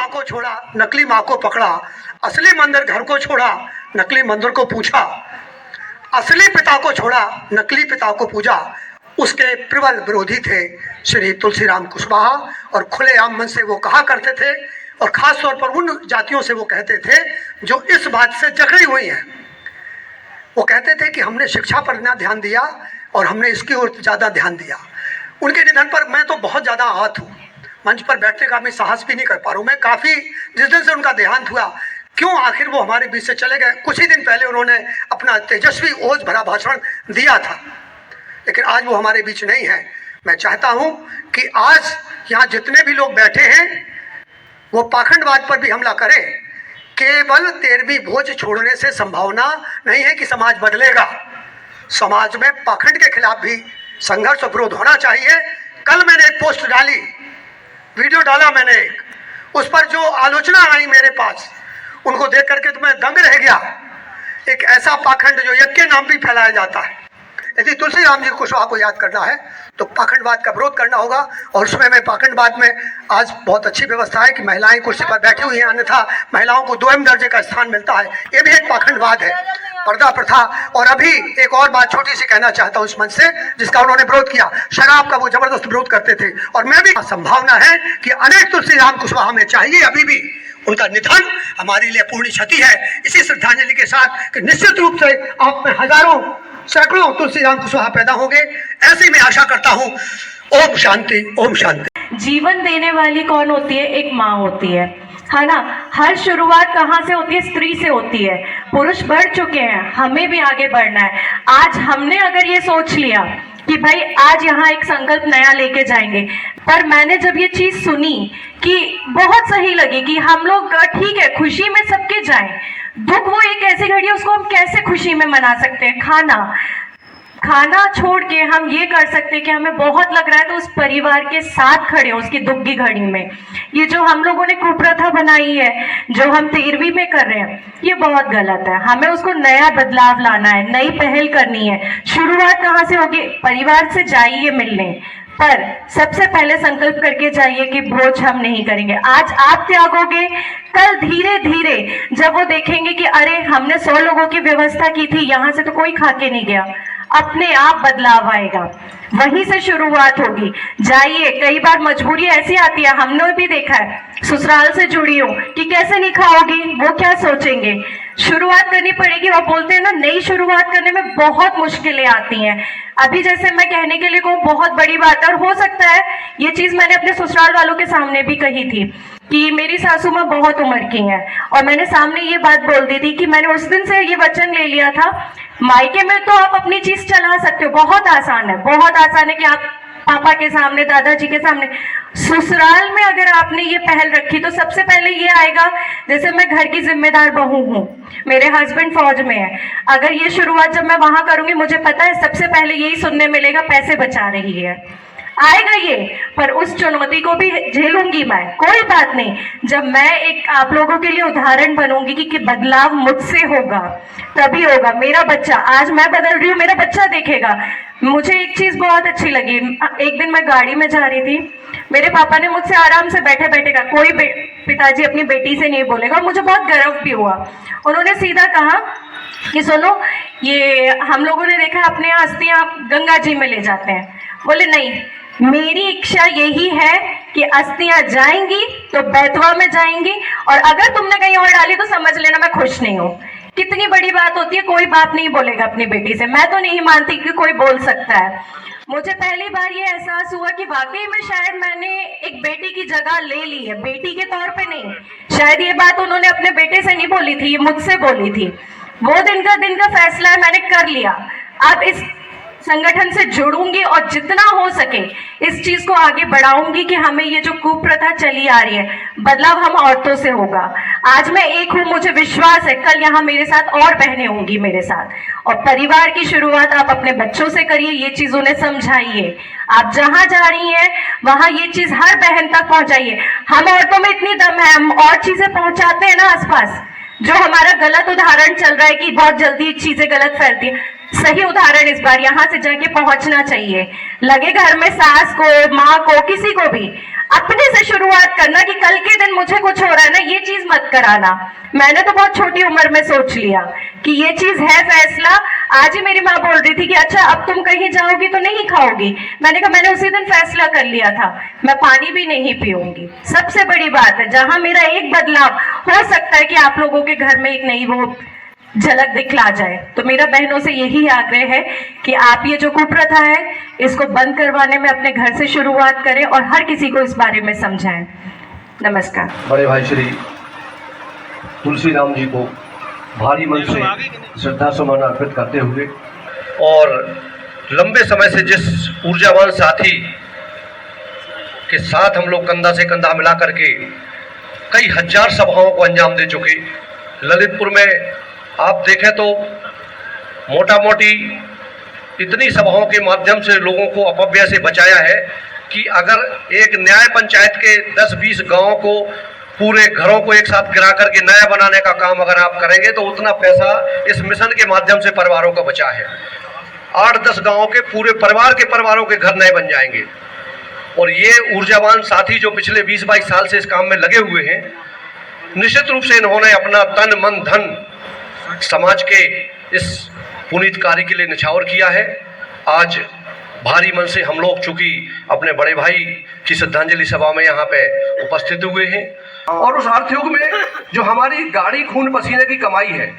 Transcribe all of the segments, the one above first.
माँ को छोड़ा, नकली माँ को पकड़ा, असली मंदिर घर को छोड़ा, नकली मंदिर को पूछा, असली पिता को छोड़ा, नकली पिता को पूजा। उसके प्रबल विरोधी थे श्री तुलसीराम कुशवाहा और खुलेआम मन से वो कहा करते थे और ख़ास तौर पर उन जातियों से वो कहते थे जो इस बात से जकड़ी हुई हैं। वो कहते थे कि हमने शिक्षा पर ना ध्यान दिया और हमने इसकी ओर ज़्यादा ध्यान दिया। उनके निधन पर मैं तो बहुत ज़्यादा आहत हूँ, मंच पर बैठने का मैं साहस भी नहीं कर पा रहा हूँ। मैं काफ़ी, जिस दिन से उनका देहांत हुआ, क्यों आखिर वो हमारे बीच से चले गए। कुछ ही दिन पहले उन्होंने अपना तेजस्वी ओज भरा भाषण दिया था, लेकिन आज वो हमारे बीच नहीं है। मैं चाहता हूँ कि आज यहाँ जितने भी लोग बैठे हैं वो पाखंडवाद पर भी हमला करें। केवल 13वीं भोज छोड़ने से संभावना नहीं है कि समाज बदलेगा। समाज में पाखंड के खिलाफ भी संघर्ष और विरोध होना चाहिए। कल मैंने एक पोस्ट डाली, वीडियो डाला मैंने एक, उस पर जो आलोचना आई मेरे पास, उनको देख करके तो मैं दंग रह गया। एक ऐसा पाखंड जो यज्ञ के नाम भी फैलाया जाता है। यदि तुलसीराम जी कुशवाहा को याद करना है तो पाखंडवाद का विरोध करना होगा। और उसमें मैं पाखंडवाद में आज बहुत अच्छी व्यवस्था है कि महिलाएं कुर्सी पर बैठी हुई हैं, अन्यथा महिलाओं को 2वीं दर्जे का स्थान मिलता है, ये भी एक पाखंडवाद है, पर्दा प्रथा। और अभी एक और बात छोटी सी कहना चाहता हूँ इस मंच से, जिसका उन्होंने विरोध किया, शराब का वो जबरदस्त विरोध करते थे। और मैं भी, संभावना है कि अनेक तुलसीराम कुशवाहा में चाहिए अभी भी। उनका निधन हमारे लिए पूर्ण क्षति है। इसी श्रद्धांजलि के साथ कि निश्चित रूप से आप में हजारों सैकड़ों तुलसीराम कुशवाहा पैदा होंगे, ऐसी मैं आशा करता हूँ। ओम शांति, ओम शांति। जीवन देने वाली कौन होती है? एक माँ होती है ना। हर शुरुआत कहाँ से होती है? स्त्री से होती है। पुरुष बढ़ चुके हैं, हमें भी आगे बढ़ना है। आज हमने अगर ये सोच लिया कि भाई आज यहाँ एक संकल्प नया लेके जाएंगे, पर मैंने जब ये चीज सुनी कि बहुत सही लगी कि हम लोग ठीक है खुशी में सबके जाएं, दुख वो एक ऐसी घड़ी है उसको हम कैसे खुशी में मना सकते हैं। खाना छोड़ के हम ये कर सकते हैं कि हमें बहुत लग रहा है तो उस परिवार के साथ खड़े हो उसकी दुख की घड़ी में। ये जो हम लोगों ने कुप्रथा बनाई है, जो हम 13वीं में कर रहे हैं, ये बहुत गलत है। हमें उसको नया बदलाव लाना है, नई पहल करनी है। शुरुआत कहाँ से होगी? परिवार से जाइए मिलने, पर सबसे पहले संकल्प करके जाइए कि भोज हम नहीं करेंगे। आज आप त्यागोगे, कल धीरे धीरे जब वो देखेंगे कि अरे हमने 100 लोगों की व्यवस्था की थी, यहाँ से तो कोई खा के नहीं गया, अपने आप बदलाव आएगा। वहीं से शुरुआत होगी। जाइए, कई बार मजबूरी ऐसी आती है, हमने भी देखा है, ससुराल से जुड़ी हो कि कैसे नहीं खाओगी, वो क्या सोचेंगे। शुरुआत करनी पड़ेगी। और बोलते हैं ना, नई शुरुआत करने में बहुत मुश्किलें आती हैं। अभी जैसे मैं कहने के लिए कहूँ बहुत बड़ी बात है, और हो सकता है ये चीज मैंने अपने ससुराल वालों के सामने भी कही थी कि मेरी सासू माँ बहुत उम्र की हैं, और मैंने सामने ये बात बोल दी थी कि मैंने उस दिन से ये वचन ले लिया था, मायके में तो आप अपनी चीज चला सकते हो, बहुत आसान है, बहुत आसान है कि आप पापा के सामने, दादाजी के सामने। ससुराल में अगर आपने ये पहल रखी तो सबसे पहले ये आएगा, जैसे मैं घर की जिम्मेदार बहू हूँ, मेरे हस्बैंड फौज में है, अगर ये शुरुआत जब मैं वहां करूंगी, मुझे पता है सबसे पहले यही सुनने मिलेगा, पैसे बचा रही है। आएगा ये, पर उस चुनौती को भी झेलूंगी मैं, कोई बात नहीं। जब मैं एक आप लोगों के लिए उदाहरण बनूंगी कि बदलाव मुझसे होगा, तभी होगा। मेरा बच्चा, आज मैं बदल रही हूँ, मेरा बच्चा देखेगा। मुझे एक चीज बहुत अच्छी लगी, एक दिन मैं गाड़ी में जा रही थी, मेरे पापा ने मुझसे आराम से बैठे बैठे कहा, कोई पिताजी अपनी बेटी से नहीं बोलेगा, और मुझे बहुत गर्व भी हुआ। उन्होंने सीधा कहा कि सुनो, ये हम लोगों ने देखा अपने यहाँ अस्थियां गंगा जी में ले जाते हैं। बोले नहीं, मेरी इच्छा यही है कि अस्थियां जाएंगी तो बैतवा में जाएंगी, और अगर तुमने कहीं और डाली तो समझ लेना मैं खुश नहीं हूँ। कितनी बड़ी बात होती है, कोई बात नहीं बोलेगा अपनी बेटी से। मैं तो नहीं मानती कि कोई बोल सकता है। मुझे पहली बार ये एहसास हुआ कि वाकई में शायद मैंने एक बेटी की जगह ले ली है, बेटी के तौर पे नहीं। शायद ये बात उन्होंने अपने बेटे से नहीं बोली थी, ये मुझसे बोली थी। वो दिन का फैसला है, मैंने कर लिया। अब इस संगठन से जुड़ूंगी और जितना हो सके इस चीज को आगे बढ़ाऊंगी कि हमें ये जो कुप्रथा चली आ रही है, बदलाव हम औरतों से होगा। आज मैं एक हूँ, मुझे विश्वास है कल यहाँ मेरे साथ और बहनें होंगी मेरे साथ। और परिवार की शुरुआत आप अपने बच्चों से करिए, ये चीज उन्हें समझाइए। आप जहां जा रही हैं वहां ये चीज हर बहन तक पहुंचाइए। हम औरतों में इतनी दम है, हम और चीजें पहुंचाते हैं ना आसपास। जो हमारा गलत उदाहरण चल रहा है कि बहुत जल्दी चीजें गलत फैलती है, सही उदाहरण इस बार यहाँ से जाके पहुंचना चाहिए। लगे घर में सास को, माँ को, किसी को भी, अपने से शुरुआत करना कि कल के दिन मुझे कुछ हो रहा है ना, ये चीज मत कराना। मैंने तो बहुत छोटी उम्र में सोच लिया कि ये चीज है फैसला। आज ही मेरी माँ बोल रही थी कि अच्छा अब तुम कहीं जाओगी तो नहीं खाओगी। मैंने कहा मैंने उसी दिन फैसला कर लिया था, मैं पानी भी नहीं पीऊंगी। सबसे बड़ी बात है, जहां मेरा एक बदलाव हो सकता है कि आप लोगों के घर में एक नई वो झलक दिखला जाए। तो मेरा बहनों से यही आग्रह है कि आप ये जो कुप्रथा है इसको बंद करवाने में अपने घर से शुरुआत करें और हर किसी को इस बारे में समझाएं। नमस्कार। बड़े भाई श्री तुलसी राम जी को भारी मन से श्रद्धा सुमन अर्पित करते हुए और लंबे समय से जिस ऊर्जावान साथी के साथ हम लोग कंधा से कंधा मिला करके कई हजार सभाओं को अंजाम दे चुके, ललितपुर में आप देखें तो मोटा मोटी इतनी सभाओं के माध्यम से लोगों को अपव्यय से बचाया है कि अगर एक न्याय पंचायत के 10-20 गांवों को पूरे घरों को एक साथ गिरा करके नया बनाने का काम अगर आप करेंगे तो उतना पैसा इस मिशन के माध्यम से परिवारों का बचा है। 8-10 गांवों के पूरे परिवारों के घर नए बन जाएंगे। और ये ऊर्जावान साथी जो पिछले 20-22 साल से इस काम में लगे हुए हैं, निश्चित रूप से इन्होंने अपना तन मन धन समाज के इस पुनीत कार्य के लिए निछावर किया है। आज भारी मन से हम लोग चूंकि अपने बड़े भाई की श्रद्धांजलि सभा में यहाँ पे उपस्थित हुए हैं और उस अर्थयुग में जो हमारी गाढ़ी खून पसीने की कमाई है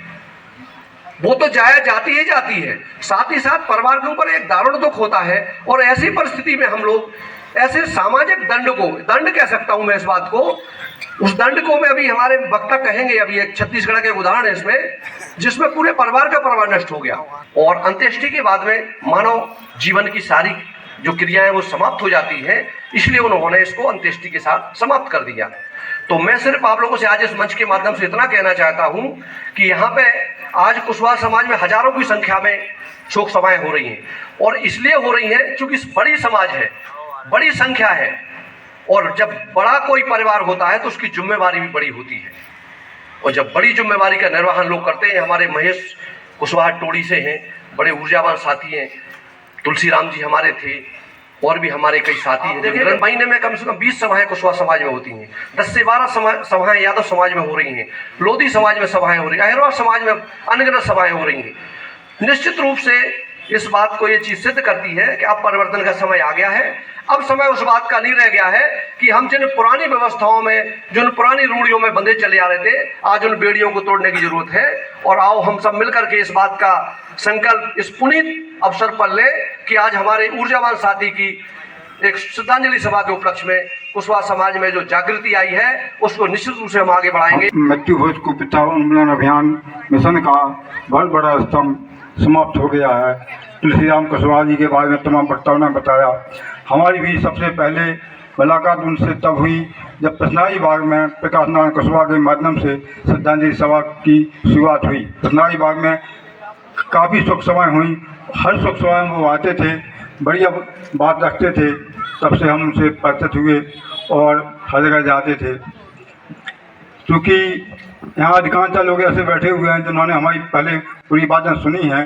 वो तो जाती ही जाती है, साथ ही साथ परिवार के ऊपर एक दारुण दुख होता है। और ऐसी परिस्थिति में हम लोग ऐसे सामाजिक दंड कह सकता हूं मैं इस बात को, उस दंड को मैं अभी हमारे वक्ता कहेंगे। अभी एक छत्तीसगढ़ के उदाहरण है इसमें, जिसमें पूरे परिवार का परिवार नष्ट हो गया और अंत्येष्टि के बाद में मानव जीवन की सारी जो क्रियाएं वो समाप्त हो जाती हैं, इसलिए उन्होंने इसको अंत्येष्टि के साथ समाप्त कर दिया। तो मैं सिर्फ आप लोगों से आज इस मंच के माध्यम से इतना कहना चाहता हूं कि यहाँ पे आज कुशवाहा समाज में हजारों की संख्या में शोक सभाएं हो रही हैं और इसलिए हो रही हैं क्योंकि बड़ी समाज है, बड़ी संख्या है और जब बड़ा कोई परिवार होता है तो उसकी जिम्मेवारी भी बड़ी होती है। और जब बड़ी जिम्मेवारी का निर्वहन लोग करते हैं, हमारे महेश कुशवाहा टोड़ी से हैं, बड़े ऊर्जावान साथी हैं, तुलसी राम जी हमारे थे और भी हमारे कई साथी हैं। देखिए महीने में कम से कम 20 सभाएं कुशवाहा समाज में होती हैं, 10 से 12 सभाएं यादव समाज में हो रही हैं, लोधी समाज में सभाएं हो रही हैं, अहिरवा समाज में अनगिनत सभाएं हो रही हैं। निश्चित रूप से इस बात को ये चीज सिद्ध करती है कि अब परिवर्तन का समय आ गया है। अब समय उस बात का नहीं रह गया है कि हम जिन पुरानी व्यवस्थाओं में, जिन पुरानी रूढ़ियों में बंधे चले आ रहे थे, आज उन बेड़ियों को तोड़ने की जरूरत है। और आओ हम सब मिलकर के इस बात का संकल्प इस पुनीत अवसर पर ले कि आज हमारे ऊर्जावान साथी की एक श्रद्धांजलि सभा के उपलक्ष्य में कुशवाहा समाज में जो जागृति आई है उसको निश्चित रूप से हम आगे बढ़ाएंगे। मृत्यु भोज को पिता उन्मूलन अभियान मिशन का बहुत बड़ा स्तंभ समाप्त हो गया है। तुलसी राम कुशवाहा जी के बारे में तमाम वक्ताओं ने बताया। हमारी भी सबसे पहले मुलाकात उनसे तब हुई जब पसनाई बाग में प्रकाश नारायण कुशवाहा के माध्यम से श्रद्धांजलि सभा की शुरुआत हुई। पसनाई बाग में काफ़ी शोक सभाएँ हुई, हर शोक सभा में वो आते थे, बढ़िया बात रखते थे। तब से हम उनसे परिचित हुए और हर जगह जाते थे। क्योंकि यहाँ अधिकांश लोग ऐसे बैठे हुए हैं जिन्होंने हमारी पहले पूरी बातें सुनी हैं,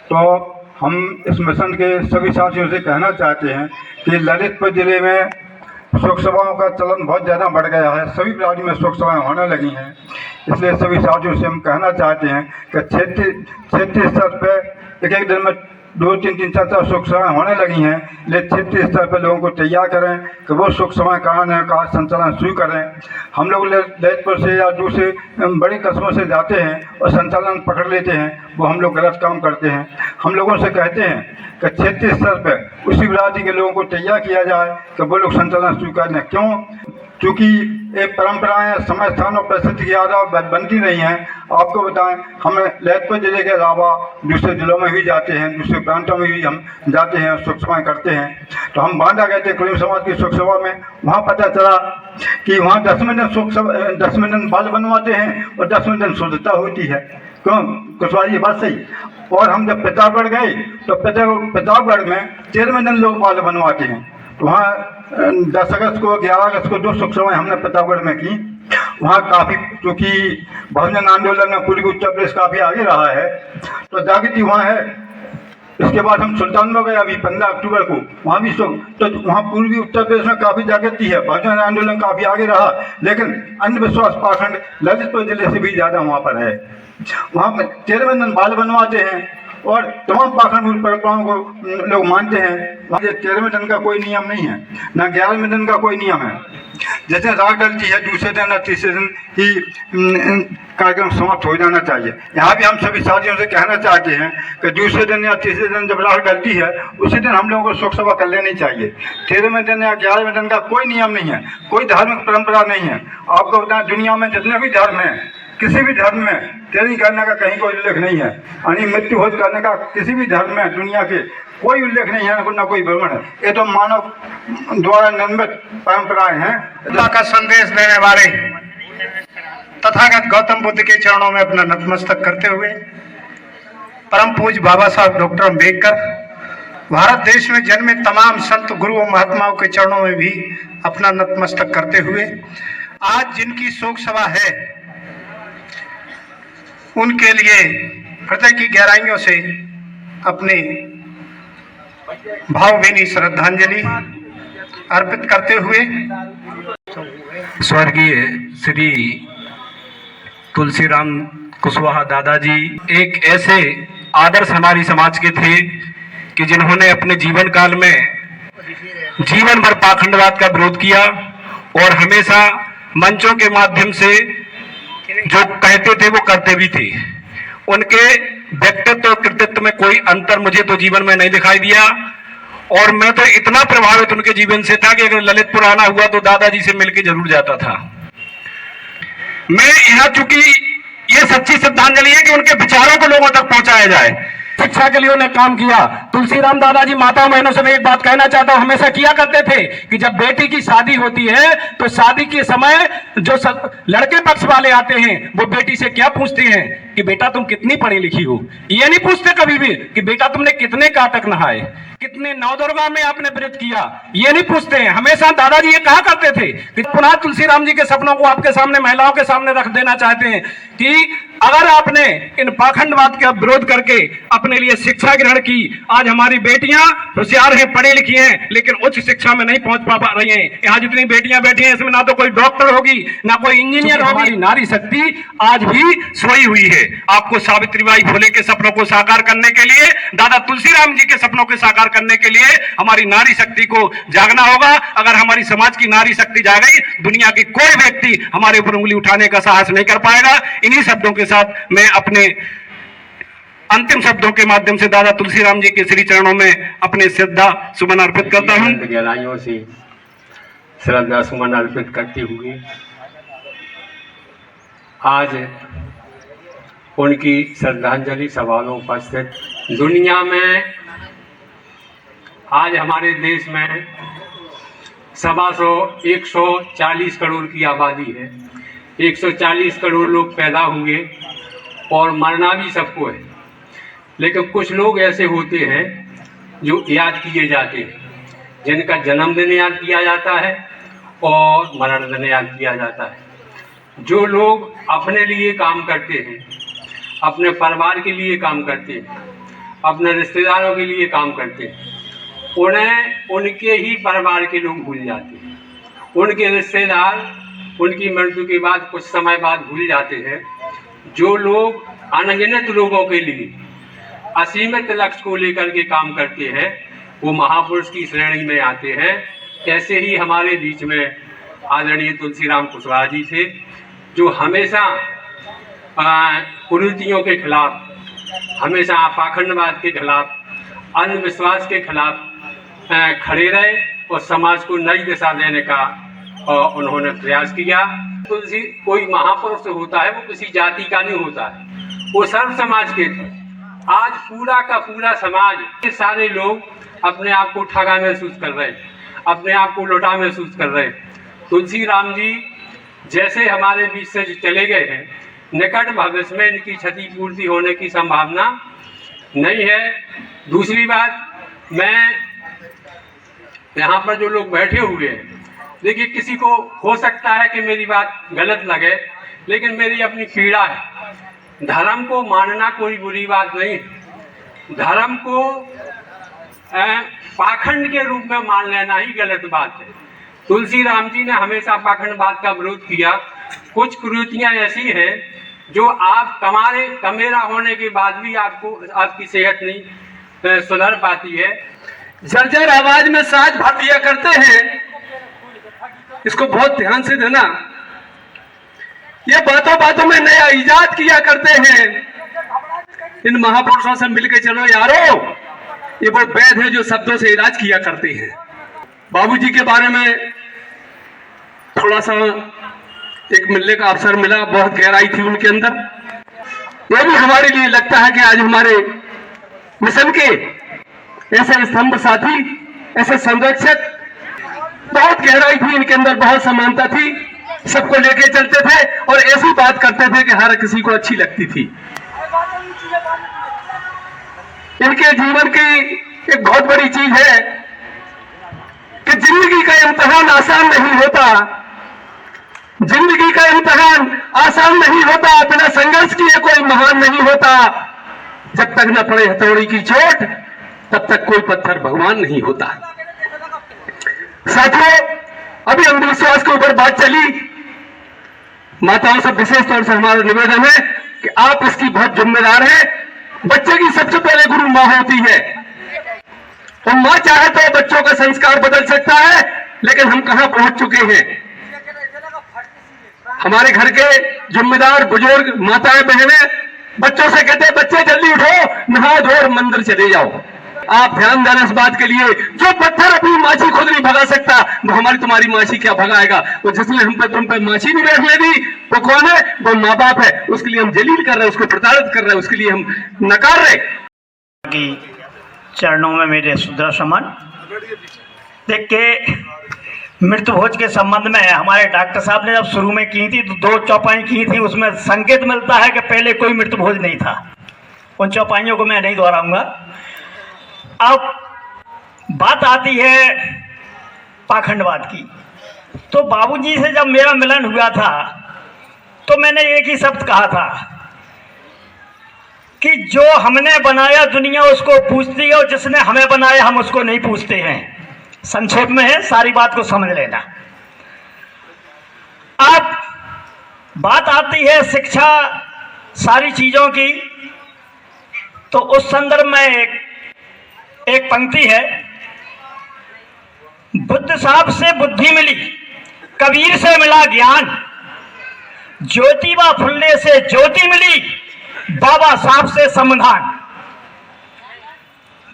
तो हम इस मिशन के सभी साथियों से कहना चाहते हैं कि ललितपुर जिले में शोक सभाओं का चलन बहुत ज़्यादा बढ़ गया है, सभी ब्लॉक में शोक सभाएँ होने लगी हैं। इसलिए सभी साथियों से हम कहना चाहते हैं कि क्षेत्रीय स्तर पर एक दिन में 2-3 4 शोक सभाएँ होने लगी हैं, लेकिन क्षेत्रीय स्तर पर लोगों को तैयार करें कि वो शोक सभाएँ कराने का संचालन शुरू करें। हम लोग ललितपुर से या दूसरे बड़ी कस्बों से जाते हैं और संचालन पकड़ लेते हैं, वो हम लोग गलत काम करते हैं। हम लोगों से कहते हैं कि क्षेत्रीय स्तर पर उसी बिरादरी के लोगों को तैयार किया जाए कि वो लोग संचालन शुरू कर दें। क्यों? क्योंकि एक परंपराएं समय स्थान और परिस्थिति की आधार बनती रही हैं। आपको बताएं, हम ललितपुर जिले के अलावा दूसरे जिलों में भी जाते हैं, दूसरे प्रांतों में भी हम जाते हैं और शोक सभाएँ करते हैं। तो हम बांधा गए थे कुलीन समाज की शोक सभा में, वहाँ पता चला कि वहाँ 10वें दिन 10वें दिन बाल बनवाते हैं और 10वें दिन शुद्धता होती है। क्यों? कुशवाहा जी बात सही। और हम जब प्रतापगढ़ गए तो प्रतापगढ़ में 13वें दिन लोग बाल बनवाते हैं। तो वहाँ 10 अगस्त को 11 अगस्त को 2 शोक सभाएँ हमने प्रतापगढ़ में की। वहाँ काफ़ी, क्योंकि बहुजन आंदोलन में पूरी उत्तर प्रदेश काफ़ी आगे रहा है, तो जागृति वहाँ है। इसके बाद हम सुल्तानपुर गए अभी 15 अक्टूबर को, वहाँ भी तो वहाँ पूर्वी उत्तर प्रदेश में काफ़ी जागृति है, बहुजन आंदोलन काफ़ी आगे रहा, लेकिन अंधविश्वास पाखंड ललितपुर जिले से भी ज़्यादा वहाँ पर है। वहाँ पर 13वें दिन बाल बनवाते हैं और तमाम पाखंड परंपराओं को लोग मानते हैं। वहाँ 13वें दिन का कोई नियम नहीं है, ना 11वें दिन का कोई नियम है। जैसे राख डलती है दूसरे दिन या तीसरे दिन ही कार्यक्रम समाप्त हो जाना चाहिए। यहाँ भी हम सभी साथियों से कहना चाहते हैं कि दूसरे दिन या तीसरे दिन जब राख डलती है उसी दिन हम लोगों को शोक सभा कर लेनी चाहिए। 13वें दिन या 11वें दिन का कोई नियम नहीं है, कोई धार्मिक परंपरा नहीं है। आपको बताएं दुनिया में जितने भी धर्म हैं, किसी भी धर्म में तेरी करने का कहीं कोई उल्लेख नहीं है, यानी मृत्यु भोज करने का किसी भी धर्म में दुनिया के कोई उल्लेख नहीं है, ना कोई भ्रमण है। ये तो मानव द्वारा निर्मित परंपराएं हैं। अल्लाह का संदेश देने वाले तथागत गौतम बुद्ध के चरणों में अपना नतमस्तक करते हुए परम पूज्य बाबा साहब डॉक्टर अम्बेडकर, भारत देश में जन्मे तमाम संत गुरुओं महात्माओं के चरणों में भी अपना नतमस्तक करते हुए आज जिनकी शोक सभा है उनके लिए हृदय की गहराइयों से अपनी भावभीनी श्रद्धांजलि अर्पित करते हुए स्वर्गीय श्री तुलसीराम कुशवाहा दादाजी एक ऐसे आदर्श हमारी समाज के थे कि जिन्होंने अपने जीवन काल में जीवन भर पाखंडवाद का विरोध किया और हमेशा मंचों के माध्यम से जो कहते थे वो करते भी थे। उनके व्यक्तित्व और कृतित्व में कोई अंतर मुझे तो जीवन में नहीं दिखाई दिया और मैं तो इतना प्रभावित उनके जीवन से था कि अगर ललितपुर आना हुआ तो दादाजी से मिलकर जरूर जाता था। मैं यहाँ चूंकि ये सच्ची श्रद्धांजलि है कि उनके विचारों को लोगों तक पहुंचाया जाए। शिक्षा के लिए उन्हें काम किया। तुलसीराम दादाजी माताओं बहनों से मैं एक बात कहना चाहता हूं, हमेशा किया करते थे कि जब बेटी की शादी होती है तो शादी के समय जो लड़के पक्ष वाले आते हैं वो बेटी से क्या पूछते हैं कि बेटा तुम कितनी पढ़ी लिखी हो। ये नहीं पूछते कभी भी कि बेटा तुमने कितने काटक नहाए, कितने नवदुर्गा में आपने व्रत किया, ये नहीं पूछते हैं। हमेशा दादाजी ये कहा करते थे कि पुनः तुलसीराम जी के सपनों को आपके सामने महिलाओं के सामने रख देना चाहते हैं कि अगर आपने इन पाखंडवाद का विरोध करके अपने लिए शिक्षा ग्रहण की, आज हमारी बेटियां होशियार हैं, पढ़ी लिखी हैं, लेकिन उच्च शिक्षा में नहीं पहुंच पा रही हैं। यहाँ जितनी बेटियां बैठी हैं इसमें ना तो कोई डॉक्टर होगी ना कोई इंजीनियर होगी। नारी शक्ति आज भी सोई हुई है। आपको सावित्रीबाई फुले के सपनों को साकार करने के लिए, दादा तुलसीराम जी के सपनों को साकार करने के लिए हमारी नारी शक्ति को जागना होगा। अगर हमारी समाज की नारी शक्ति जागेगी, दुनिया की कोई व्यक्ति हमारे ऊपर उंगली उठाने का साहस नहीं कर पाएगा। इन्हीं शब्दों के साथ मैं अपने अंतिम शब्दों के माध्यम से दादा तुलसीराम जी के श्री चरणों में अपने श्रद्धा सुमन अर्पित करता हूं। गहराइयों से श्रद्धा सुमन अर्पित करते हुए आज उनकी श्रद्धांजलि सभा में उपस्थित, दुनिया में आज हमारे देश में 140 करोड़ की आबादी है। 140 करोड़ लोग पैदा हुए और मरना भी सबको है, लेकिन कुछ लोग ऐसे होते हैं जो याद किए जाते हैं, जिनका जन्मदिन याद किया जाता है और मरण दिन याद किया जाता है। जो लोग अपने लिए काम करते हैं, अपने परिवार के लिए काम करते हैं, अपने रिश्तेदारों के लिए काम करते हैं, उन्हें उनके ही परिवार के लोग भूल जाते हैं। उनके रिश्तेदार उनकी मृत्यु के बाद कुछ समय बाद भूल जाते हैं। जो लोग अनगिनत लोगों के लिए असीमित लक्ष्य को लेकर के काम करते हैं वो महापुरुष की श्रेणी में आते हैं। ऐसे ही हमारे बीच में आदरणीय तुलसीराम कुशवाहा जी थे, जो हमेशा कुरीतियों के खिलाफ, हमेशा पाखंडवाद के खिलाफ, अंधविश्वास के खिलाफ खड़े रहे और समाज को नई दिशा देने का उन्होंने प्रयास किया। तुलसी कोई महापुरुष होता है वो किसी जाति का नहीं होता है, वो सर्व समाज के थे। आज पूरा का पूरा समाज के सारे लोग अपने आप को ठगा महसूस कर रहे हैं, अपने आप को लुटा महसूस कर रहे हैं। तुलसीराम जी जैसे हमारे बीच से चले गए हैं, निकट भविष्य में इनकी क्षतिपूर्ति होने की संभावना नहीं है। दूसरी बात, मैं यहाँ पर जो लोग बैठे हुए हैं, देखिए किसी को हो सकता है कि मेरी बात गलत लगे, लेकिन मेरी अपनी पीड़ा है। धर्म को मानना कोई बुरी बात नहीं, धर्म को पाखंड के रूप में मान लेना ही गलत बात है। तुलसी राम जी ने हमेशा पाखंडवाद का विरोध किया। कुछ कुरीतियां ऐसी हैं जो आप कमेरा होने के बाद भी आपकी सेहत नहीं सुधर पाती है। जर्जर आवाज में साज भर दिया करते हैं, इसको बहुत ध्यान से देना। ये बातों बातों में नया इजाद किया करते हैं। इन महापुरुषों से मिलकर चलो यारो, ये वो वैद्य है जो शब्दों से इलाज किया करते हैं। बाबूजी के बारे में थोड़ा सा एक मिलने का अवसर मिला, बहुत गहराई थी उनके अंदर। यह भी हमारे लिए लगता है कि आज हमारे मिशन के ऐसे स्तंभ साथी, ऐसे संरक्षक, बहुत गहराई थी इनके अंदर, बहुत समानता थी, सबको लेके चलते थे और ऐसी बात करते थे कि हर किसी को अच्छी लगती थी। इनके जीवन की एक बहुत बड़ी चीज है कि जिंदगी का इम्तिहान आसान नहीं होता। जिंदगी का इम्तिहान आसान नहीं होता, बिना संघर्ष किए कोई महान नहीं होता। जब तक न पड़े हथौड़ी की चोट तब तक कोई पत्थर भगवान नहीं होता। साथियों, अभी अंधविश्वास के ऊपर बात चली। माताओं से विशेष तौर से हमारा निवेदन है कि आप इसकी बहुत जिम्मेदार हैं। बच्चे की सबसे पहले गुरु मां होती है और मां चाहे तो बच्चों का संस्कार बदल सकता है, लेकिन हम कहां पहुंच चुके हैं। हमारे घर के जिम्मेदार बुजुर्ग माताएं बहनें बच्चों से कहते हैं, बच्चे जल्दी उठो, नहा धो और मंदिर चले जाओ। आप ध्यान देना इस बात के लिए, जो पत्थर अपनी माछी खुद नहीं भगा सकता वो हमारी तुम्हारी माछी क्या भगाएगा। वो जिसने हम पे तुम पे माछी नहीं बैठने दी वो कौन है? वो माँ बाप है। उसके लिए हम जलील कर रहे हैं, उसको प्रताड़ित कर रहे हैं, उसके लिए हम नकार रहे। कि चरणों में मेरे शुद्र समन। देख के मृत्यु भोज के संबंध में हमारे डॉक्टर साहब ने जब शुरू में की थी तो 2 चौपाई की थी, उसमें संकेत मिलता है कि पहले कोई मृत्यु भोज नहीं था। उन चौपाइयों को मैं नहीं दोहराऊंगा। अब बात आती है पाखंडवाद की। तो बाबूजी से जब मेरा मिलन हुआ था तो मैंने एक ही शब्द कहा था कि जो हमने बनाया दुनिया उसको पूछती है और जिसने हमें बनाया हम उसको नहीं पूछते हैं। संक्षेप में है, सारी बात को समझ लेना। अब बात आती है शिक्षा सारी चीजों की, तो उस संदर्भ में एक पंक्ति है, बुद्ध साहब से बुद्धि मिली, कबीर से मिला ज्ञान, ज्योतिबा फुल्ले से ज्योति मिली, बाबा साहब से समाधान।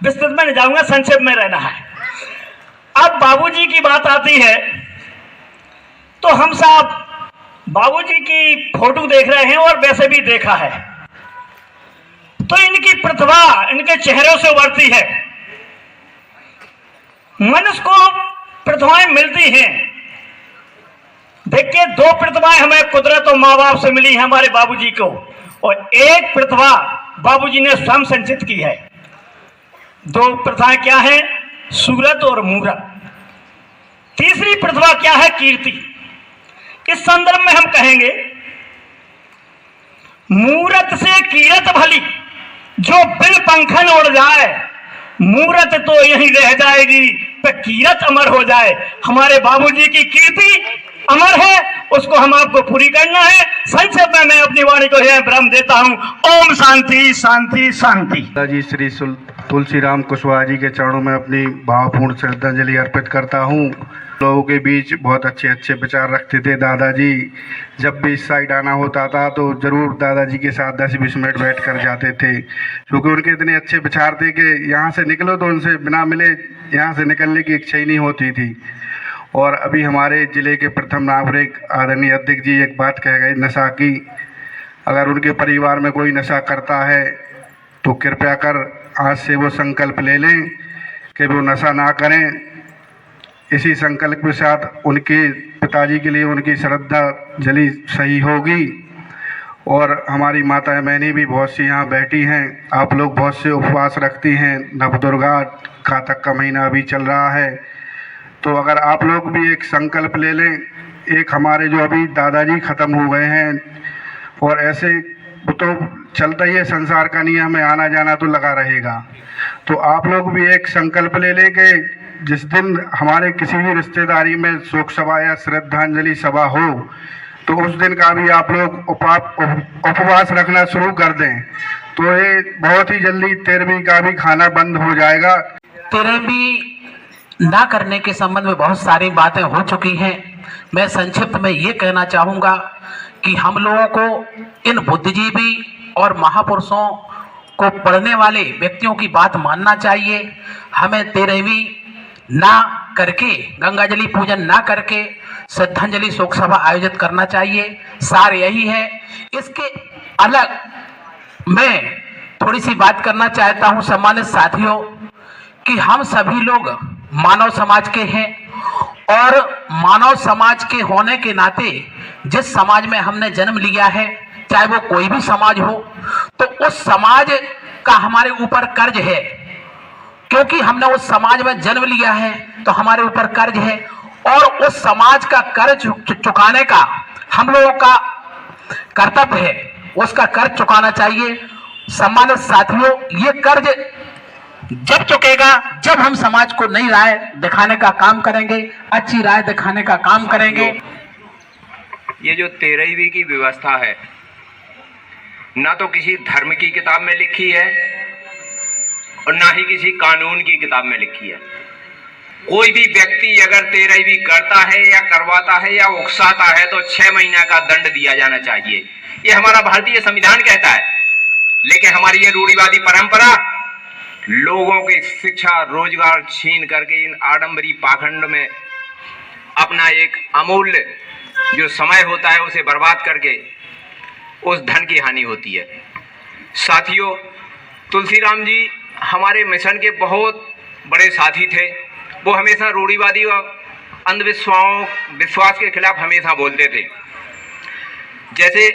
विस्तृत में नहीं जाऊंगा, संक्षेप में रहना है। अब बाबूजी की बात आती है तो हम साहब बाबूजी की फोटो देख रहे हैं और वैसे भी देखा है, तो इनकी प्रतिभा इनके चेहरों से उभरती है। मनुष्य को प्रतिभाएं मिलती हैं। देखिए, 2 प्रतिभाएं हमें कुदरत और माँ बाप से मिली है हमारे बाबूजी को, और एक प्रतिभा बाबूजी ने स्वयं संचित की है। 2 प्रतिभाएं क्या हैं? सूरत और मूरत। तीसरी प्रतिभा क्या है? कीर्ति। इस संदर्भ में हम कहेंगे, मूरत से कीरत भली, जो बिन पंखन उड़ जाए, मूरत तो यहीं रह जाएगी पर कीरत अमर हो जाए। हमारे बाबूजी की कीर्ति अमर है, उसको हम आपको पूरी करना है। संक्षेप में मैं अपनी वाणी को यह भ्रम देता हूं। ओम शांति शांति शांति। दादाजी श्री तुलसी राम कुशवाहा जी के चरणों में अपनी भावपूर्ण श्रद्धांजलि अर्पित करता हूं। लोगों के बीच बहुत अच्छे अच्छे विचार रखते थे दादाजी। जब भी इस साइड आना होता था तो ज़रूर दादाजी के साथ 10-20 मिनट बैठ कर जाते थे, क्योंकि उनके इतने अच्छे विचार थे कि यहाँ से निकलो तो उनसे बिना मिले यहाँ से निकलने की इच्छा ही नहीं होती थी। और अभी हमारे ज़िले के प्रथम नागरिक आदरणीय अध्यक्ष जी एक बात कह गए नशा की। अगर उनके परिवार में कोई नशा करता है तो कृपया कर आज से वो संकल्प ले लें कि वो नशा ना करें। इसी संकल्प के साथ उनके पिताजी के लिए उनकी श्रद्धांजलि सही होगी। और हमारी माताएं बहनें भी बहुत सी यहाँ बैठी हैं। आप लोग बहुत से उपवास रखती हैं। नवदुर्गा कातक का महीना अभी चल रहा है, तो अगर आप लोग भी एक संकल्प ले लें। एक हमारे जो अभी दादाजी ख़त्म हो गए हैं और ऐसे तो चलता ही है, संसार का नियम है, आना जाना तो लगा रहेगा। तो आप लोग भी एक संकल्प ले लें कि जिस दिन हमारे किसी भी रिश्तेदारी में शोक सभा या श्रद्धांजलि सभा हो तो उस दिन का भी आप लोग उपवास रखना शुरू कर दें, तो ये बहुत ही जल्दी 13वीं का भी खाना बंद हो जाएगा। 13वीं ना करने के संबंध में बहुत सारी बातें हो चुकी हैं। मैं संक्षिप्त में ये कहना चाहूँगा कि हम लोगों को इन बुद्धिजीवी और महापुरुषों को पढ़ने वाले व्यक्तियों की बात मानना चाहिए। हमें 13वीं ना करके, गंगाजलि पूजन ना करके श्रद्धांजलि शोक सभा आयोजित करना चाहिए। सार यही है। इसके अलग मैं थोड़ी सी बात करना चाहता हूं सम्मानित साथियों कि हम सभी लोग मानव समाज के हैं और मानव समाज के होने के नाते जिस समाज में हमने जन्म लिया है, चाहे वो कोई भी समाज हो, तो उस समाज का हमारे ऊपर कर्ज है। क्योंकि हमने उस समाज में जन्म लिया है तो हमारे ऊपर कर्ज है और उस समाज का कर्ज चुकाने का हम लोगों का कर्तव्य है, उसका कर्ज चुकाना चाहिए। सम्मानित साथियों, ये कर्ज जब चुकेगा जब हम समाज को नई राय दिखाने का काम करेंगे, अच्छी राय दिखाने का काम करेंगे। ये जो 13वीं की व्यवस्था है ना तो किसी धर्म की किताब में लिखी है और ना ही किसी कानून की किताब में लिखी है। कोई भी व्यक्ति अगर 13वीं करता है या करवाता है या उकसाता है तो 6 महीना का दंड दिया जाना चाहिए। ये हमारा भारतीय संविधान कहता है। लेकिन हमारी ये रूढ़िवादी परंपरा लोगों की शिक्षा रोजगार छीन करके इन आडंबरी पाखंड में अपना एक अमूल्य जो समय होता है उसे बर्बाद करके उस धन की हानि होती है। साथियों, तुलसीराम जी हमारे मिशन के बहुत बड़े साथी थे। वो हमेशा रूढ़िवादी और विश्वास के खिलाफ हमेशा बोलते थे। जैसे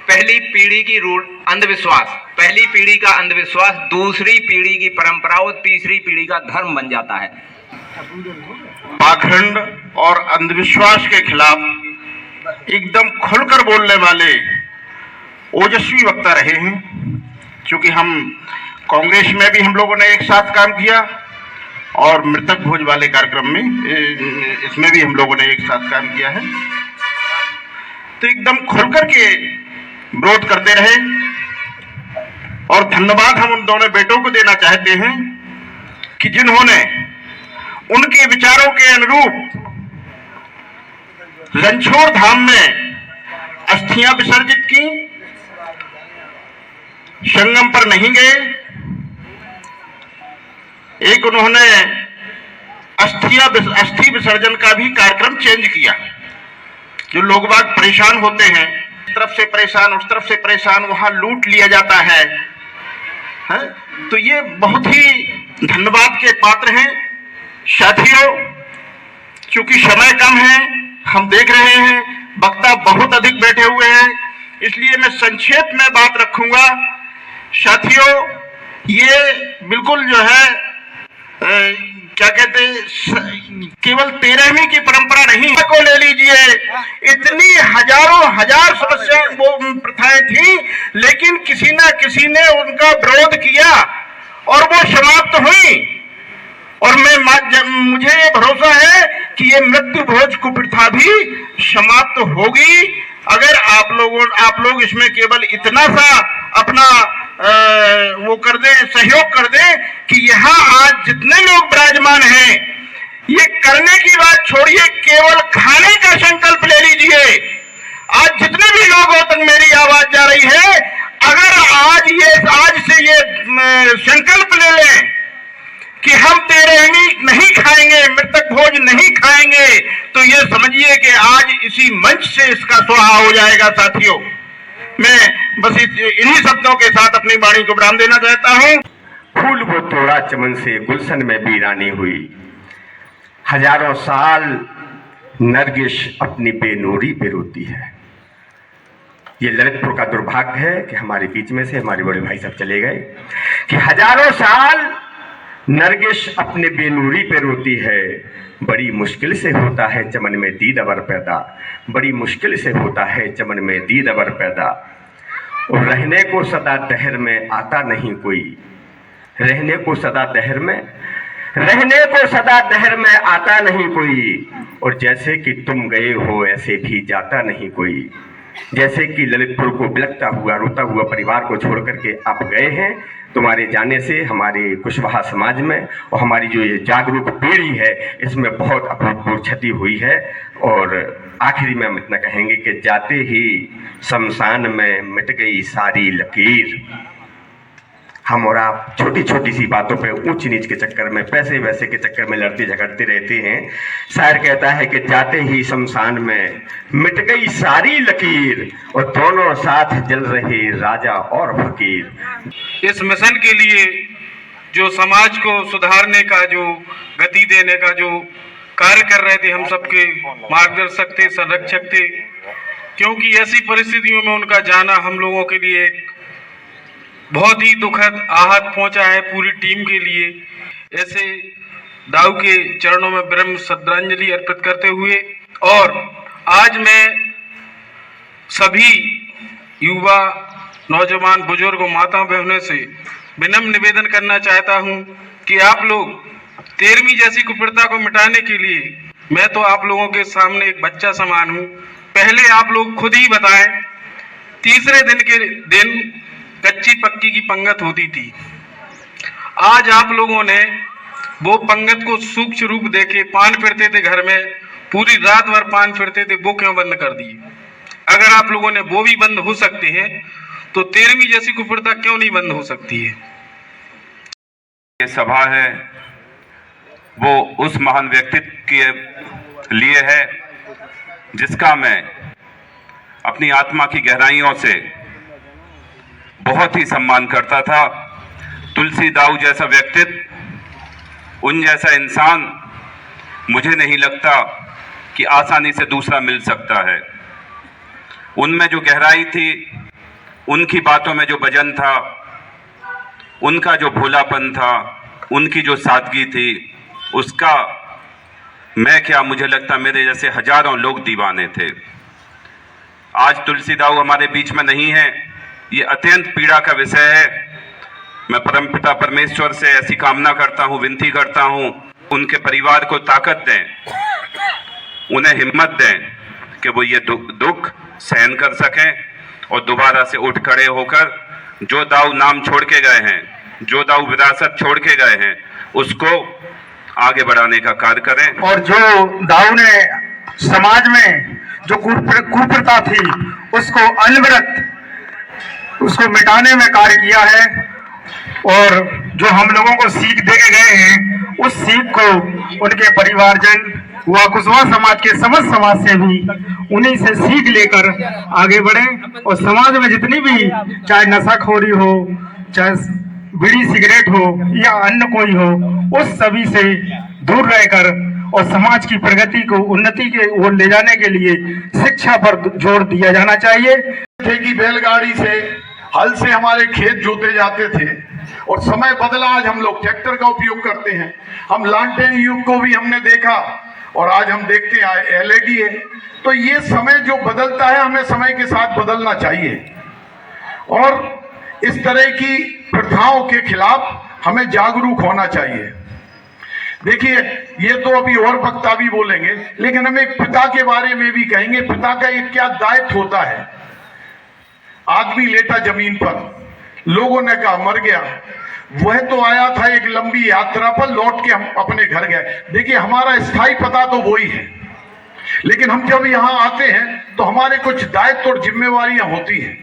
पहली पीढ़ी का अंधविश्वास दूसरी पीढ़ी की परंपरा और तीसरी पीढ़ी का धर्म बन जाता है। पाखंड और अंधविश्वास के खिलाफ एकदम खुलकर बोलने वाले ओजस्वी वक्ता रहे हैं। क्योंकि हम कांग्रेस में भी हम लोगों ने एक साथ काम किया और मृतक भोज वाले कार्यक्रम में इसमें भी हम लोगों ने एक साथ काम किया है। तो एकदम खुलकर के विरोध करते रहे और धन्यवाद हम उन दोनों बेटों को देना चाहते हैं कि जिन्होंने उनके विचारों के अनुरूप रणछोड़ धाम में अस्थियां विसर्जित की, संगम पर नहीं गए। एक उन्होंने अस्थि विसर्जन का भी कार्यक्रम चेंज किया। जो लोग बाग परेशान होते हैं, इस तरफ से परेशान उस तरफ से परेशान, वहां लूट लिया जाता है, तो ये बहुत ही धन्यवाद के पात्र हैं। साथियों, चूंकि समय कम है, हम देख रहे हैं वक्ता बहुत अधिक बैठे हुए हैं, इसलिए मैं संक्षेप में बात रखूंगा। साथियों, ये बिल्कुल जो है क्या कहते हैं, केवल 13वीं की परंपरा नहीं को ले लीजिए, इतनी हजार समस्याएं वो प्रथाएं थी, लेकिन किसी न किसी ने उनका विरोध किया और वो समाप्त हुई। और मुझे ये भरोसा है कि ये मृत्यु भोज कुप्रथा भी समाप्त होगी अगर आप लोग इसमें केवल इतना सा अपना वो कर दें, सहयोग कर दें कि यहाँ आज जितने लोग विराजमान हैं, ये करने की बात छोड़िए, केवल खाने का संकल्प ले लीजिए। आज जितने भी लोगों तक मेरी आवाज जा रही है, अगर आज से ये संकल्प ले लें कि हम 13वीं नहीं खाएंगे, मृतक भोज नहीं खाएंगे, तो ये समझिए कि आज इसी मंच से इसका स्वाहा हो जाएगा। साथियों, मैं बस इन्हीं शब्दों के साथ अपनी वाणी को विराम देना चाहता हूँ। फूल वो तोड़ा चमन से गुलशन में वीरानी हुई, हजारों साल नरगिस अपनी बेनूरी पे रोती है। ये ललितपुर का दुर्भाग्य है कि हमारे बीच में से हमारे बड़े भाई सब चले गए कि हजारों साल नरगिस अपने बेनूरी पे रोती है। बड़ी मुश्किल से होता है चमन में दीद अबर पैदा, बड़ी मुश्किल से होता है चमन में दीद अबर पैदा। और रहने को सदा दहर में आता नहीं कोई, रहने को सदा दहर में, रहने को सदा दहर में आता नहीं कोई, और जैसे कि तुम गए हो ऐसे भी जाता नहीं कोई। जैसे कि ललितपुर को बिलखता हुआ रोता हुआ परिवार को छोड़ करके आप गए हैं, तुम्हारे जाने से हमारे कुशवाहा समाज में और हमारी जो ये जागरूक पीढ़ी है इसमें बहुत अभूतपूर्व क्षति हुई है। और आखिरी में हम इतना कहेंगे कि जाते ही शमशान में मिट गई सारी लकीर। हम और आप छोटी छोटी सी बातों पे ऊंच नीच के चक्कर में, पैसे वैसे के चक्कर में लड़ते झगड़ते रहते हैं। शायर कहता है कि जाते ही शमशान में मिट गई सारी लकीर और दोनों साथ जल रहे राजा और फकीर। इस मिशन के लिए जो समाज को सुधारने का, जो गति देने का जो कार्य कर रहे थे, हम सबके मार्गदर्शक थे, संरक्षक थे, क्योंकि ऐसी परिस्थितियों में उनका जाना हम लोगों के लिए बहुत ही दुखद आहत पहुंचा है पूरी टीम के लिए। ऐसे दाऊ के चरणों में विनम्र श्रद्धांजलि अर्पित करते हुए, और आज मैं सभी युवा, नौजवान, बुजुर्ग, माता बहनों से विनम्र निवेदन करना चाहता हूं कि आप लोग 13वीं जैसी कुप्रथा को मिटाने के लिए, मैं तो आप लोगों के सामने एक बच्चा समान हूं। पहले आप लोग खुद ही बताएं, तीसरे दिन के दिन कच्ची पक्की की पंगत होती थी। आज आप लोगों ने वो पंगत को सूक्ष्म रूप देके पान फिरते थे घर में, पूरी रात भर पान फिरते थे, वो क्यों बंद कर दिए? अगर आप लोगों ने वो भी बंद हो सकते हैं तो 13वीं जैसी कुप्रथा क्यों नहीं बंद हो सकती है? ये सभा है वो उस महान व्यक्तित्व के लिए है जिसका मैं अपनी आत्मा की गहराइयों से बहुत ही सम्मान करता था। तुलसी दाऊ जैसा व्यक्तित्व, उन जैसा इंसान मुझे नहीं लगता कि आसानी से दूसरा मिल सकता है। उनमें जो गहराई थी, उनकी बातों में जो वजन था, उनका जो भोलापन था, उनकी जो सादगी थी, उसका मैं क्या, मुझे लगता मेरे जैसे हजारों लोग दीवाने थे। आज तुलसी दाऊ हमारे बीच में नहीं है, ये अत्यंत पीड़ा का विषय है। मैं परमपिता परमेश्वर से ऐसी कामना करता हूँ, विनती करता हूँ, उनके परिवार को ताकत दें, उन्हें हिम्मत दें कि वो ये दुख सहन कर सकें और दोबारा से उठ खड़े होकर जो दाऊ नाम छोड़ के गए हैं, जो दाऊ विरासत छोड़ के गए हैं, उसको आगे बढ़ाने का कार्य करें। और जो दाऊ ने समाज में जो कुप्रथा थी उसको अनवरत उसको मिटाने में कार्य किया है, और जो हम लोगों को सीख दे के गए हैं उस सीख को उनके परिवारजन व कुशवाहा समाज के समस्त समाज से भी उन्हीं से सीख लेकर आगे बढ़े, और समाज में जितनी भी चाहे नशाखोरी हो, चाहे बीड़ी सिगरेट हो या अन्य कोई हो, उस सभी से दूर रहकर और समाज की प्रगति को उन्नति के ओर ले जाने के लिए शिक्षा पर जोर दिया जाना चाहिए। थे कि बैलगाड़ी से, हल से हमारे खेत जोते जाते थे, और समय बदला, आज हम लोग ट्रैक्टर का उपयोग करते हैं। हम लालटेन युग को भी हमने देखा और आज हम देखते हैं LED है। तो ये समय जो बदलता है, हमें समय के साथ बदलना चाहिए, और इस तरह की प्रथाओं के खिलाफ हमें जागरूक होना चाहिए। देखिए, ये तो अभी और वक्ता भी बोलेंगे, लेकिन हम एक पिता के बारे में भी कहेंगे। पिता का एक क्या दायित्व होता है। आदमी लेटा जमीन पर, लोगों ने कहा मर गया, वह तो आया था एक लंबी यात्रा पर, लौट के हम अपने घर गए। देखिए, हमारा स्थायी पता तो वही है, लेकिन हम जब यहाँ आते हैं तो हमारे कुछ दायित्व और जिम्मेवारियां होती हैं।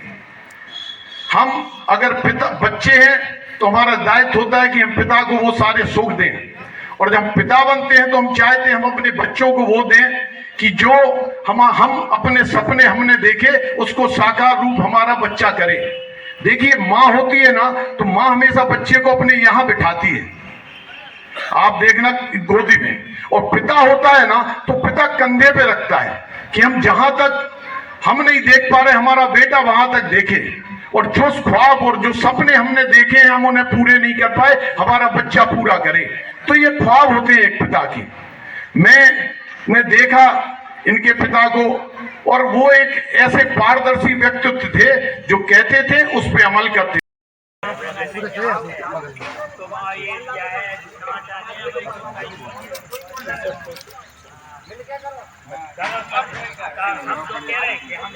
हम अगर पिता बच्चे हैं तो हमारा दायित्व होता है कि हम पिता को वो सारे सुख दें, और जब हम पिता बनते हैं तो हम चाहते हैं हम अपने बच्चों को वो दें कि जो हम अपने सपने हमने देखे उसको साकार रूप हमारा बच्चा करे। देखिए, माँ होती है ना, तो माँ हमेशा बच्चे को अपने यहाँ बिठाती है, आप देखना गोदी में, और पिता होता है ना तो पिता कंधे पे रखता है कि हम जहां तक हम नहीं देख पा रहे, हमारा बेटा वहां तक देखे, और जो ख्वाब और जो सपने हमने देखे हैं हम उन्हें पूरे नहीं कर पाए, हमारा बच्चा पूरा करे। तो ये ख्वाब होते हैं एक पिता की। मैंने देखा इनके पिता को, और वो एक ऐसे पारदर्शी व्यक्तित्व थे जो कहते थे उस पे अमल करते। हम तो कह रहे हैं कि हम